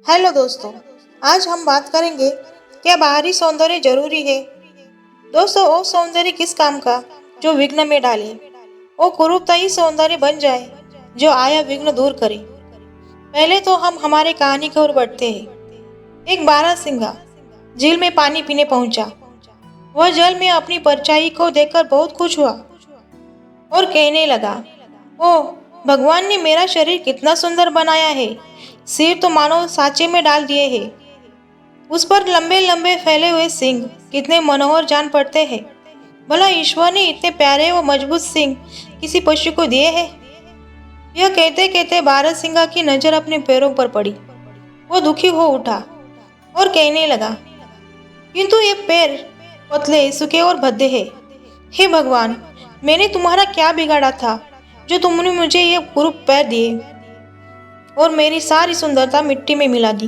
Hello दोस्तों, आज हम बात करेंगे क्या बाहरी सौंदर्य जरूरी है। दोस्तों, वो सौंदर्य किस काम का जो विघ्न में डाले, वो कुरूपता ही सौंदर्य बन जाए जो आया विघ्न दूर करे। पहले तो हम हमारे कहानी की ओर बढ़ते हैं। एक बारहसिंगा झील में पानी पीने पहुंचा। वह जल में अपनी परछाई को देखकर बहुत खुश हुआ और कहने लगा, ओह भगवान ने मेरा शरीर कितना सुंदर बनाया है। सिर तो मानो सांचे में डाल दिए हैं। उस पर लंबे लंबे फैले हुए सिंग कितने मनोहर जान पड़ते हैं। भला ईश्वर ने इतने प्यारे व मजबूत सिंग किसी पशु को दिए हैं। यह कहते कहते बारहसिंगा की नजर अपने पैरों पर पड़ी। वो दुखी हो उठा और कहने लगा, किंतु ये पैर पतले सूखे और भद्दे हैं। हे भगवान, मैंने तुम्हारा क्या बिगाड़ा था जो तुमने मुझे ये कुरूप पैर दिए और मेरी सारी सुंदरता मिट्टी में मिला दी।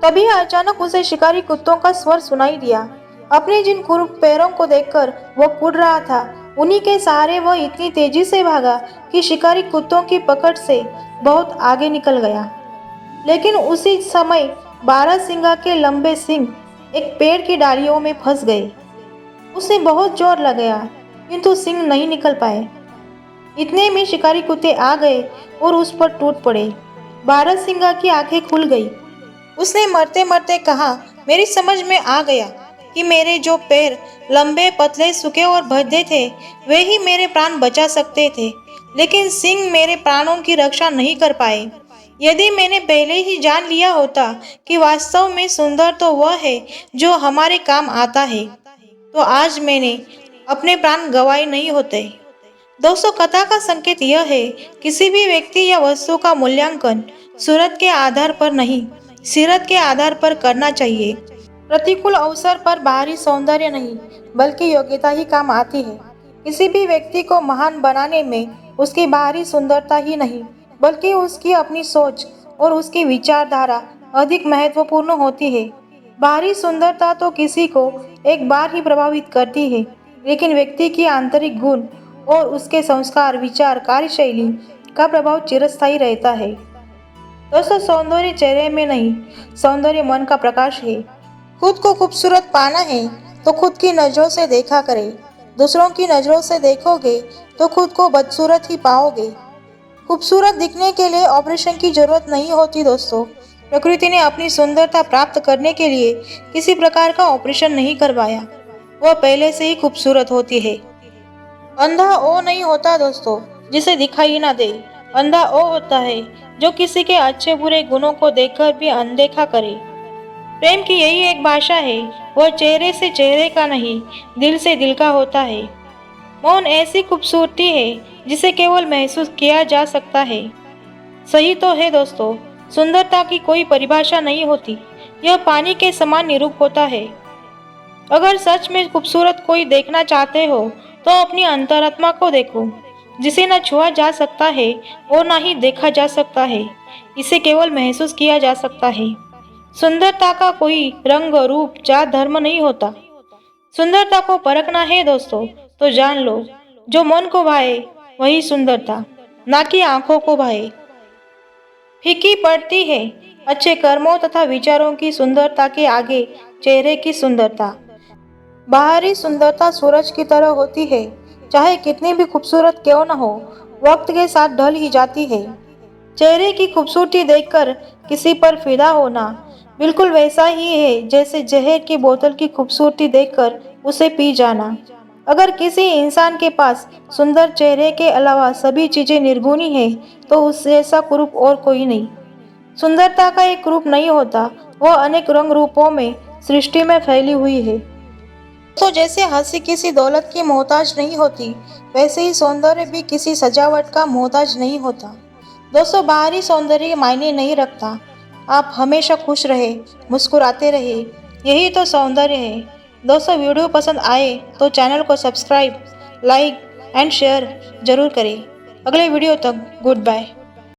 तभी अचानक उसे शिकारी कुत्तों का स्वर सुनाई दिया। अपने जिन कुरूप पैरों को देखकर वह कूद रहा था, उन्हीं के सहारे वह इतनी तेजी से भागा कि शिकारी कुत्तों की पकड़ से बहुत आगे निकल गया। लेकिन उसी समय बारहसिंगा के लंबे सींग एक पेड़ की डालियों में फंस गए। उसे बहुत जोर लगाया, किंतु सींग नहीं निकल पाए। इतने में शिकारी कुत्ते आ गए और उस पर टूट पड़े। बारहसिंगा की आंखें खुल गई। उसने मरते मरते कहा, मेरी समझ में आ गया कि मेरे जो पैर लंबे पतले सूखे और भद्दे थे, वे ही मेरे प्राण बचा सकते थे, लेकिन सिंह मेरे प्राणों की रक्षा नहीं कर पाए। यदि मैंने पहले ही जान लिया होता कि वास्तव में सुंदर तो वह है जो हमारे काम आता है, तो आज मैंने अपने प्राण गंवाए नहीं होते। दोस्तों, कथा का संकेत यह है, किसी भी व्यक्ति या वस्तु का मूल्यांकन सूरत के आधार पर नहीं, सीरत के आधार पर करना चाहिए। प्रतिकूल अवसर पर बाहरी सौंदर्य नहीं, बल्कि योग्यता ही काम आती है। किसी भी व्यक्ति को महान बनाने में उसकी बाहरी सुंदरता ही नहीं, बल्कि उसकी अपनी सोच और उसकी विचारधारा अधिक महत्वपूर्ण होती है। बाहरी सुंदरता तो किसी को एक बार ही प्रभावित करती है, लेकिन व्यक्ति की आंतरिक गुण और उसके संस्कार, विचार, कार्यशैली का प्रभाव चिरस्थायी रहता है। दोस्तों, सौंदर्य चेहरे में नहीं, सौंदर्य मन का प्रकाश है। खुद को खूबसूरत पाना है तो खुद की नजरों से देखा करें। दूसरों की नजरों से देखोगे तो खुद को बदसूरत ही पाओगे। खूबसूरत दिखने के लिए ऑपरेशन की जरूरत नहीं होती। दोस्तों, प्रकृति ने अपनी सुंदरता प्राप्त करने के लिए किसी प्रकार का ऑपरेशन नहीं करवाया। वह पहले से ही खूबसूरत होती है। अंधा वो नहीं होता दोस्तों जिसे दिखाई ना दे। अंधा वो होता है जो किसी के अच्छे बुरे गुणों को देखकर भी अनदेखा करे। प्रेम की यही एक भाषा है, वह चेहरे से चेहरे का नहीं, दिल से दिल का होता है। मौन ऐसी खूबसूरती है जिसे केवल महसूस किया जा सकता है। सही तो है दोस्तों, सुंदरता की कोई परिभाषा नहीं होती, यह पानी के समान निरूप होता है। अगर सच में खूबसूरत कोई देखना चाहते हो तो अपनी अंतरात्मा को देखो, जिसे न छुआ जा सकता है और न ही देखा जा सकता है, इसे केवल महसूस किया जा सकता है। सुंदरता का कोई रंग, रूप, जात, धर्म नहीं होता। सुंदरता को परखना है दोस्तों, तो जान लो, जो मन को भाए वही सुंदरता, ना कि आंखों को भाए। फीकी पड़ती है अच्छे कर्मों तथा विचारों की सुंदरता के आगे चेहरे की सुंदरता। बाहरी सुंदरता सूरज की तरह होती है, चाहे कितनी भी खूबसूरत क्यों न हो, वक्त के साथ ढल ही जाती है। चेहरे की खूबसूरती देखकर किसी पर फिदा होना बिल्कुल वैसा ही है जैसे जहर की बोतल की खूबसूरती देखकर उसे पी जाना। अगर किसी इंसान के पास सुंदर चेहरे के अलावा सभी चीजें निर्गुणी है, तो उस जैसा कुरूप और कोई नहीं। सुंदरता का एक रूप नहीं होता, वह अनेक रंग रूपों में सृष्टि में फैली हुई है। तो जैसे हंसी किसी दौलत की मोहताज नहीं होती, वैसे ही सौंदर्य भी किसी सजावट का मोहताज नहीं होता। दोस्तों, बाहरी सौंदर्य मायने नहीं रखता। आप हमेशा खुश रहे, मुस्कुराते रहे, यही तो सौंदर्य है। दोस्तों, वीडियो पसंद आए तो चैनल को सब्सक्राइब, लाइक एंड शेयर जरूर करें। अगले वीडियो तक गुड बाय।